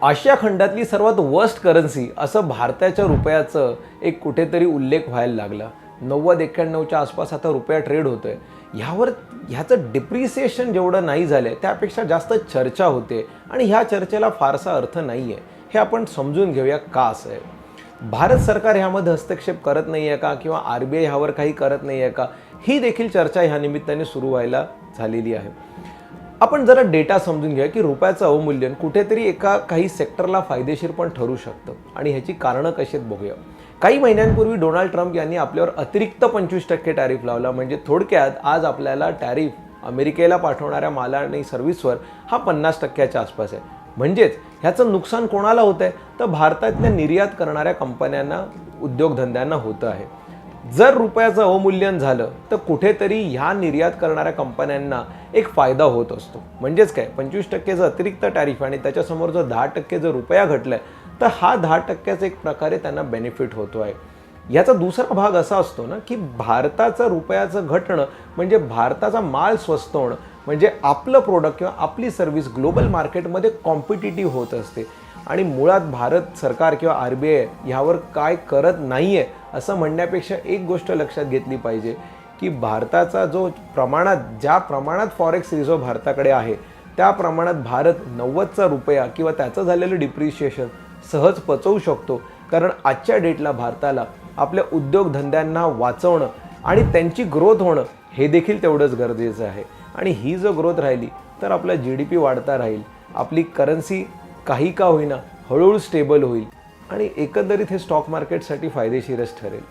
आशिया खंडातली सर्वात worst currency असं भारताच्या रुपयाचं एक कुठेतरी उल्लेख व्हायला लागला. 90-91च्या आसपास आता रुपया ट्रेड होतोय. ह्याचं डिप्रिसिएशन जेवढं नाही झालंय त्यापेक्षा जास्त चर्चा होते आणि ह्या चर्चेला फारसा अर्थ नाही आहे. हे आपण समजून घेऊया का असं आहे. भारत सरकार ह्यामध्ये हस्तक्षेप करत नाही आहे का किंवा RBI ह्यावर काही करत नाही आहे का, ही देखील चर्चा ह्या निमित्ताने सुरू व्हायला झालेली आहे. आपण जरा डेटा समजून घ्या की रुपयाचं अवमूल्यन कुठेतरी काही सेक्टरला फायदेशीर पण ठरू शकतं आणि ह्याची कारणं कशी आहेत बघूया. काही महिन्यांपूर्वी डोनाल्ड ट्रम्प यांनी आपल्यावर अतिरिक्त 25% टॅरिफ लावला. म्हणजे थोडक्यात आज आपल्याला टॅरिफ अमेरिकेला पाठवणाऱ्या माल आणि सर्व्हिसवर हा 50%च्या आसपास आहे. म्हणजेच ह्याचं नुकसान कोणाला होतं आहे, तर भारतातल्या निर्यात करणाऱ्या कंपन्यांना, उद्योगधंद्यांना होतं आहे. जर रुपयाचं अवमूल्यन झालं तर कुठेतरी ह्या निर्यात करणाऱ्या कंपन्यांना एक फायदा होत असतो. म्हणजेच काय, 25%चं अतिरिक्त टॅरिफ आणि त्याच्यासमोर जर 10% जर रुपया घटलाय तर हा 10%चा एक प्रकारे त्यांना बेनिफिट होतो आहे. याचा दुसरा भाग असा असतो ना की भारताचं रुपयाचं घटणं म्हणजे भारताचा माल स्वस्त होणं, म्हणजे आपलं प्रोडक्ट किंवा आपली सर्व्हिस ग्लोबल मार्केटमध्ये कॉम्पिटिटिव्ह होत असते. आणि मुळात भारत सरकार किंवा RBI ह्यावर काय करत नाही आहे असं म्हणण्यापेक्षा एक गोष्ट लक्षात घेतली पाहिजे की भारताचा ज्या प्रमाणात फॉरेक्स रिझर्व्ह भारताकडे आहे त्या प्रमाणात भारत 90चा रुपया किंवा त्याचं झालेलं डिप्रिशिएशन सहज पचवू शकतो. कारण आजच्या डेटला भारताला आपल्या उद्योगधंद्यांना वाचवणं आणि त्यांची ग्रोथ होणं हे देखील तेवढंच गरजेचं आहे. आणि ही जर ग्रोथ राहिली तर आपला GDP वाढता राहील, आपली करन्सी काही का होईना हळूहळू स्टेबल होईल आणि एकंदरीत हे स्टॉक मार्केटसाठी फायदेशीरच ठरेल.